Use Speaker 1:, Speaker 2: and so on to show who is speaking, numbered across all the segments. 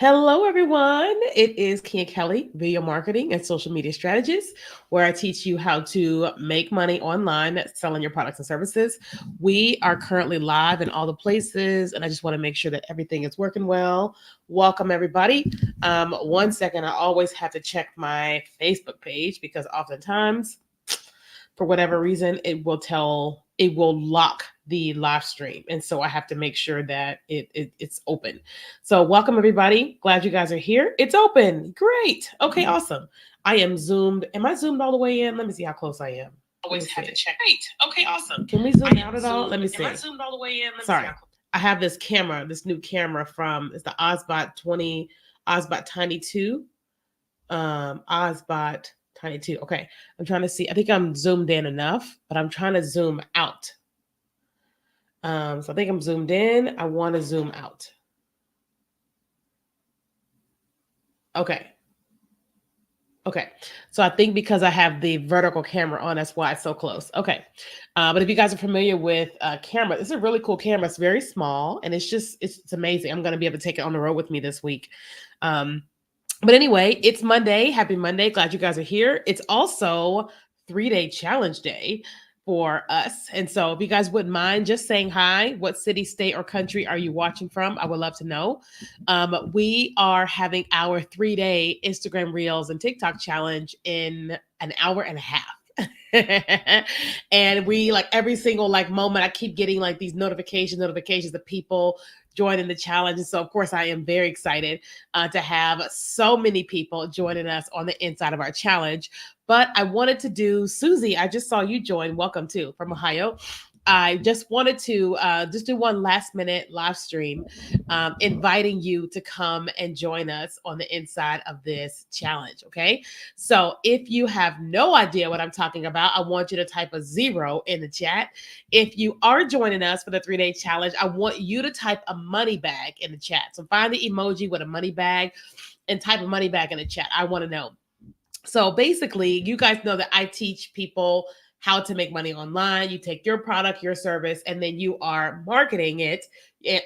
Speaker 1: Hello, everyone. It is Kia Kelly, video marketing and social media strategist, where I teach you how to make money online selling your products and services. We are currently live in all the places, and I just want to make sure that everything is working well. Welcome, everybody. 1 second, I always have to check my Facebook page because oftentimes for whatever reason, it will lock the live stream. And so I have to make sure that it's open. So welcome everybody. Glad you guys are here. It's open. Great. Okay, awesome. I am zoomed. Am I zoomed all the way in? Let me see how close I am.
Speaker 2: Always have to check. Great. Okay, awesome.
Speaker 1: Can we zoom out at all? Let me see.
Speaker 2: Am I zoomed all the way in?
Speaker 1: Sorry. I have this camera, this new camera from it's the Osbot 20 Osbot Tiny 2. Osbot Tiny 2. Okay. I'm trying to see. I think I'm zoomed in enough, but I'm trying to zoom out. So I think I'm zoomed in. I want to zoom out. Okay. Okay. So I think because I have the vertical camera on, that's why it's so close. Okay. But if you guys are familiar with camera, this is a really cool camera. It's very small and it's amazing. I'm going to be able to take it on the road with me this week. But anyway, it's Monday. Happy Monday. Glad you guys are here. It's also 3-day challenge day for us. And so if you guys wouldn't mind just saying hi, what city, state, or country are you watching from? I would love to know. We are having our 3-day Instagram Reels and TikTok challenge in an hour and a half. And we like every single like moment I keep getting like these notifications of people joining the challenge. And so of course I am very excited to have so many people joining us on the inside of our challenge. But I wanted to do Susie. I just saw you join. Welcome to from Ohio. I just wanted to just do one last minute live stream, inviting you to come and join us on the inside of this challenge. Okay. So if you have no idea what I'm talking about, I want you to type a 0 in the chat. If you are joining us for the 3-day challenge, I want you to type a money bag in the chat. So find the emoji with a money bag and type a money bag in the chat. I want to know. So basically, you guys know that I teach people how to make money online. You take your product, your service, and then you are marketing it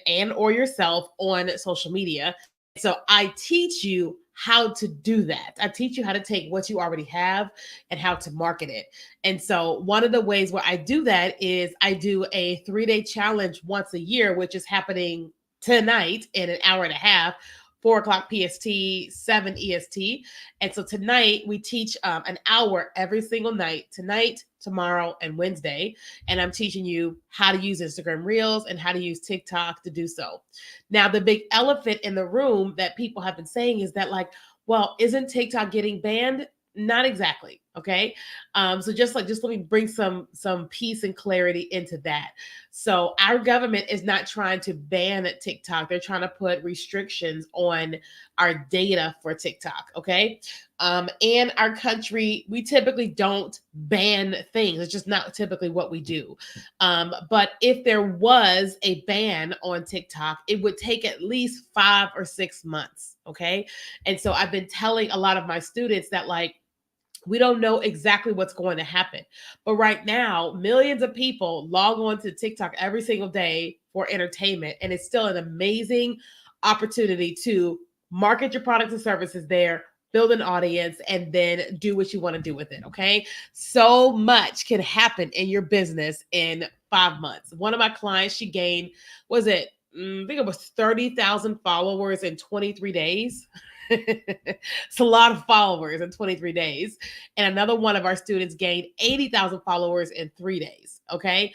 Speaker 1: and or yourself on social media. So I teach you how to do that. I teach you how to take what you already have and how to market it. And so one of the ways where I do that is I do a 3-day challenge once a year, which is happening tonight in an hour and a half, 4 o'clock PST, 7 EST. And so tonight we teach an hour every single night, tonight, tomorrow, and Wednesday. And I'm teaching you how to use Instagram Reels and how to use TikTok to do so. Now, the big elephant in the room that people have been saying is that, like, well, isn't TikTok getting banned? Not exactly. Okay. So just let me bring some peace and clarity into that. So our government is not trying to ban TikTok. They're trying to put restrictions on our data for TikTok. Okay. In our country, we typically don't ban things. It's just not typically what we do. But if there was a ban on TikTok, it would take at least 5 or 6 months. Okay. And so I've been telling a lot of my students that, like, we don't know exactly what's going to happen. But right now, millions of people log on to TikTok every single day for entertainment. And it's still an amazing opportunity to market your products and services there, build an audience, and then do what you want to do with it. Okay. So much can happen in your business in 5 months. One of my clients, she gained, was it, I think it was 30,000 followers in 23 days. It's a lot of followers in 23 days. And another one of our students gained 80,000 followers in 3 days. Okay.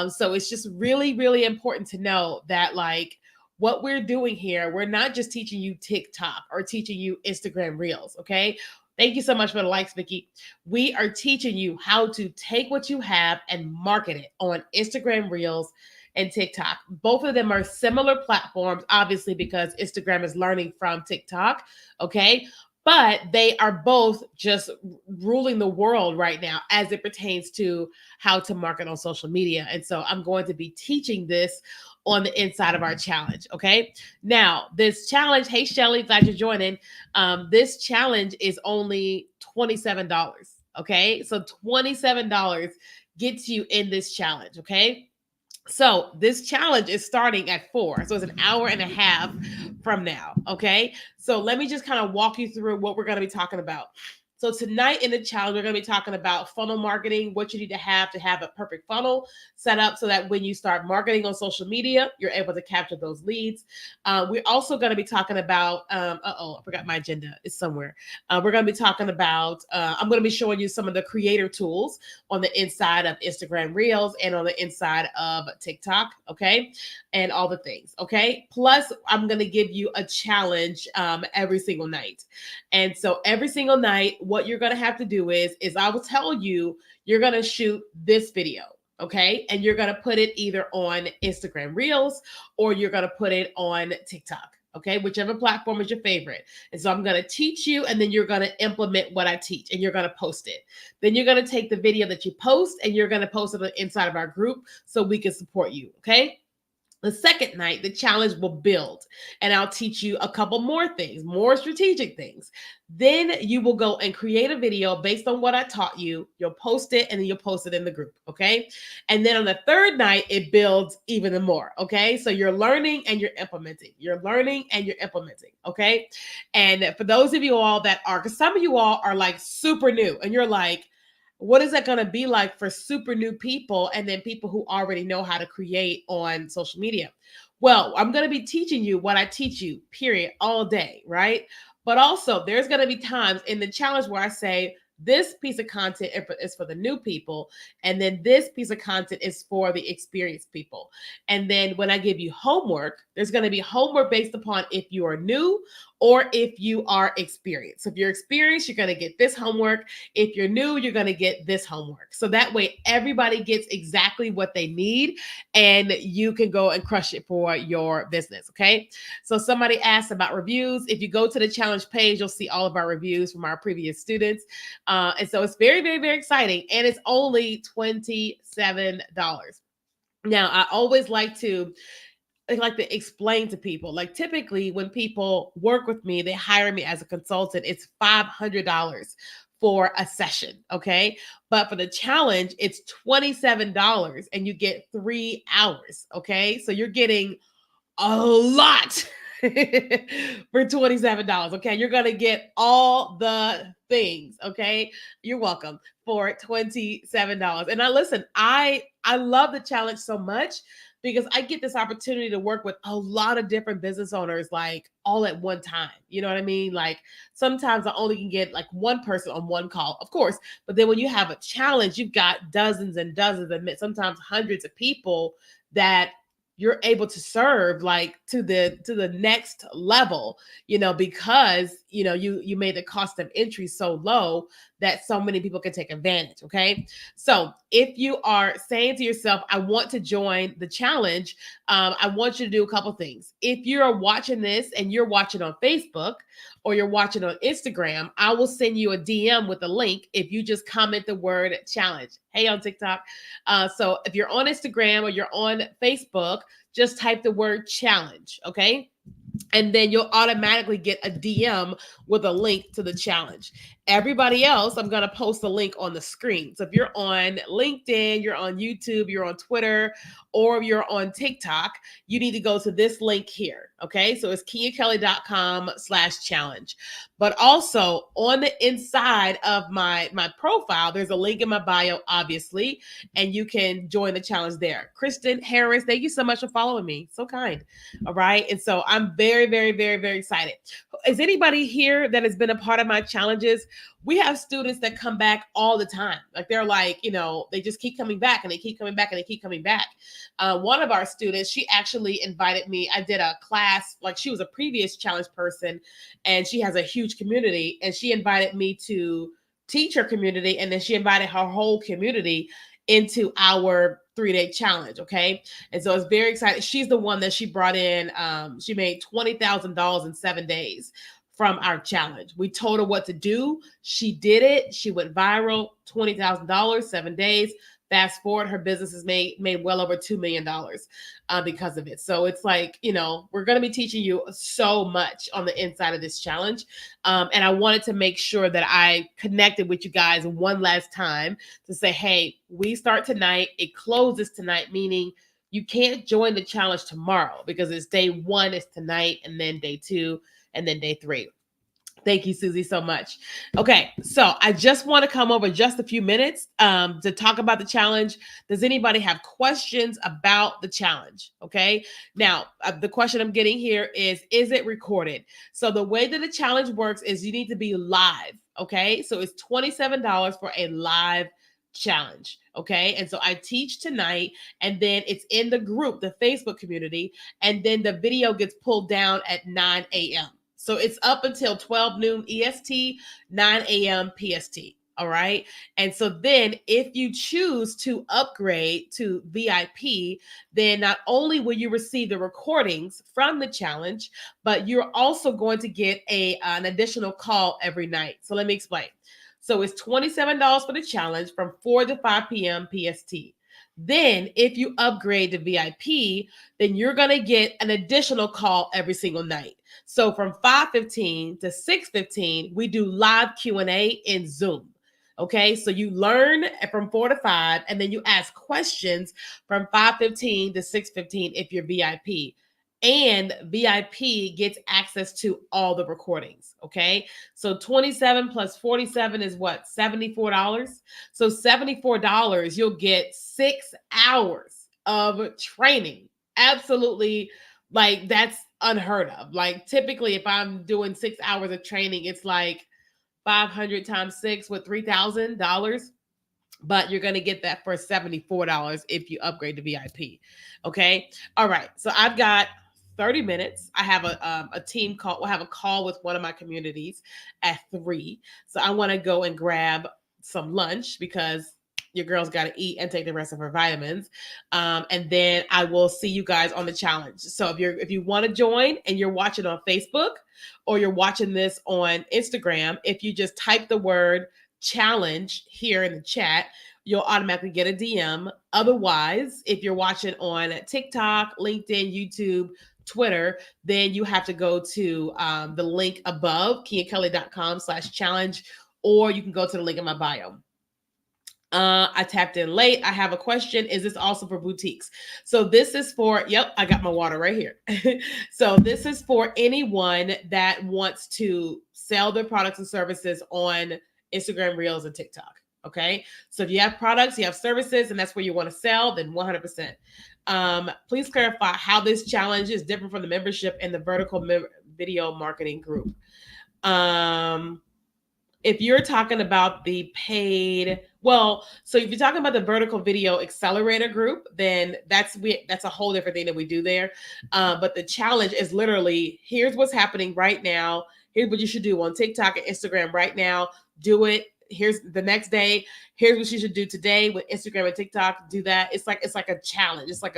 Speaker 1: So it's just really, really important to know that, like, what we're doing here, we're not just teaching you TikTok or teaching you Instagram Reels. Okay. Thank you so much for the likes, Vicky. We are teaching you how to take what you have and market it on Instagram Reels and TikTok. Both of them are similar platforms, obviously, because Instagram is learning from TikTok. Okay. But they are both just ruling the world right now as it pertains to how to market on social media. And so I'm going to be teaching this on the inside of our challenge. Okay. Now, this challenge, hey, Shelly, glad you're joining. This challenge is only $27. Okay. So $27 gets you in this challenge. Okay. So this challenge is starting at 4. So it's an hour and a half from now. Okay. So let me just kind of walk you through what we're going to be talking about. So tonight in the challenge, we're going to be talking about funnel marketing, what you need to have a perfect funnel set up so that when you start marketing on social media, you're able to capture those leads. We're also going to be talking about, I forgot my agenda. It's somewhere. We're going to be talking about, I'm going to be showing you some of the creator tools on the inside of Instagram Reels and on the inside of TikTok, okay? And all the things, okay? Plus, I'm going to give you a challenge every single night. And so every single night, what you're going to have to do is I will tell you, you're going to shoot this video, okay? And you're going to put it either on Instagram Reels or you're going to put it on TikTok. Okay, whichever platform is your favorite. And so I'm going to teach you, and then you're going to implement what I teach, and you're going to post it. Then you're going to take the video that you post, and you're going to post it inside of our group so we can support you. Okay. The second night, the challenge will build, and I'll teach you a couple more things, more strategic things. Then you will go and create a video based on what I taught you. You'll post it, and then you'll post it in the group, okay? And then on the third night, it builds even more, okay? So you're learning and you're implementing. You're learning and you're implementing, okay? And for those of you all that are, because some of you all are like super new, and you're like, what is that going to be like for super new people and then people who already know how to create on social media? Well, I'm going to be teaching you what I teach you, period, all day, right? But also, there's going to be times in the challenge where I say, this piece of content is for the new people, and then this piece of content is for the experienced people. And then when I give you homework, there's going to be homework based upon if you are new or if you are experienced. So if you're experienced, you're going to get this homework. If you're new, you're going to get this homework. So that way everybody gets exactly what they need and you can go and crush it for your business. Okay. So somebody asked about reviews. If you go to the challenge page, you'll see all of our reviews from our previous students. And so it's very, very, very exciting. And it's only $27. Now, I always like to explain to people, like typically when people work with me, they hire me as a consultant, it's $500 for a session. Okay. But for the challenge, it's $27 and you get 3 hours. Okay. So you're getting a lot for $27. Okay. You're going to get all the things. Okay. You're welcome for $27. And now listen, I love the challenge so much because I get this opportunity to work with a lot of different business owners, like all at one time. You know what I mean? Like sometimes I only can get like one person on one call, of course. But then when you have a challenge, you've got dozens and dozens and sometimes hundreds of people that you're able to serve like to the next level, because you made the cost of entry so low that so many people can take advantage. Okay. So if you are saying to yourself, I want to join the challenge, I want you to do a couple things. If you're watching this and you're watching on Facebook or you're watching on Instagram, I will send you a DM with a link if you just comment the word challenge. Hey, on TikTok. So if you're on Instagram or you're on Facebook, just type the word challenge. Okay. And then you'll automatically get a DM with a link to the challenge. Everybody else, I'm going to post a link on the screen. So if you're on LinkedIn, you're on YouTube, you're on Twitter, or you're on TikTok, you need to go to this link here. Okay. So it's kenyakelly.com/challenge. But also on the inside of my profile, there's a link in my bio, obviously, and you can join the challenge there. Kristen Harris, thank you so much for following me. So kind. All right. And so I'm very, very, very, very excited. Is anybody here that has been a part of my challenges? We have students that come back all the time. Like they're like, they just keep coming back and they keep coming back and they keep coming back. One of our students, she actually invited me. I did a class, like she was a previous challenge person and she has a huge community and she invited me to teach her community. And then she invited her whole community into our 3-day challenge. Okay. And so it's very exciting. She's the one that she brought in. She made $20,000 in 7 days from our challenge. We told her what to do. She did it. She went viral, $20,000, 7 days. Fast forward, her business has made well over $2 million because of it. So it's like, we're going to be teaching you so much on the inside of this challenge. And I wanted to make sure that I connected with you guys one last time to say, hey, we start tonight. It closes tonight, meaning you can't join the challenge tomorrow because it's day 1 is tonight, and then day 2, and then day 3. Thank you, Susie, so much. Okay, so I just want to come over just a few minutes to talk about the challenge. Does anybody have questions about the challenge? Okay, now the question I'm getting here is it recorded? So the way that the challenge works is you need to be live. Okay, so it's $27 for a live challenge. Okay, and so I teach tonight, and then it's in the group, the Facebook community, and then the video gets pulled down at 9 a.m. So it's up until 12 noon EST, 9 a.m. PST. All right. And so then if you choose to upgrade to VIP, then not only will you receive the recordings from the challenge, but you're also going to get an additional call every night. So let me explain. So it's $27 for the challenge from 4 to 5 p.m. PST. Then if you upgrade to VIP, then you're going to get an additional call every single night. So from 5:15 to 6:15, we do live Q&A in Zoom. Okay, so you learn from 4 to 5, and then you ask questions from 5:15 to 6:15 if you're VIP. And VIP gets access to all the recordings. Okay, so 27 plus 47 is what? $74. So $74, you'll get 6 hours of training. Absolutely, like that's unheard of. Like typically, if I'm doing 6 hours of training, it's like 500 times 6 with $3,000. But you're going to get that for $74 if you upgrade to VIP. Okay. All right. So I've got 30 minutes. I have a team call. We'll have a call with one of my communities at 3. So I want to go and grab some lunch because your girl's got to eat and take the rest of her vitamins. And then I will see you guys on the challenge. So if you want to join and you're watching on Facebook or you're watching this on Instagram, if you just type the word challenge here in the chat, you'll automatically get a DM. Otherwise, if you're watching on TikTok, LinkedIn, YouTube, Twitter, then you have to go to the link above, kiakelly.com/challenge, or you can go to the link in my bio. I tapped in late. I have a question. Is this also for boutiques? So this is for, yep, I got my water right here. So this is for anyone that wants to sell their products and services on Instagram Reels and TikTok. Okay. So if you have products, you have services, and that's where you want to sell, then 100%. Please clarify how this challenge is different from the membership and the vertical video marketing group. If you're talking about the paid, so if you're talking about the vertical video accelerator group, then that's a whole different thing that we do there. But the challenge is literally, here's what's happening right now. Here's what you should do on TikTok and Instagram right now. Do it. Here's the next day. Here's what you should do today with Instagram and TikTok. Do that. It's like a challenge. It's like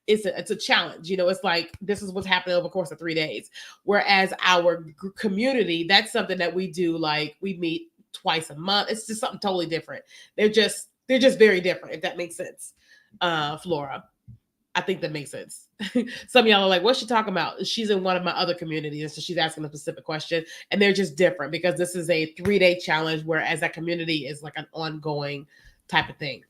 Speaker 1: it's a challenge. You know, it's like, this is what's happening over the course of 3 days. Whereas our community, that's something that we do. Like we meet twice a month. It's just something totally different. They're just very different. If that makes sense. Flora, I think that makes sense. Some of y'all are like, what's she talking about? She's in one of my other communities. So she's asking a specific question, and they're just different because this is a 3-day challenge, whereas that community is like an ongoing type of thing.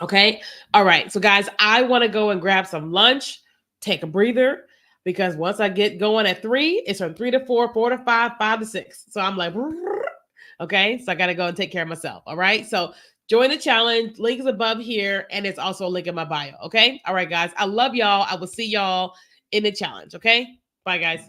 Speaker 1: Okay. All right. So guys, I want to go and grab some lunch, take a breather, because once I get going at 3, it's from 3 to 4, 4 to 5, 5 to 6. So I'm like, okay. So I got to go and take care of myself. All right. So join the challenge. Link is above here. And it's also a link in my bio. Okay. All right, guys. I love y'all. I will see y'all in the challenge. Okay. Bye, guys.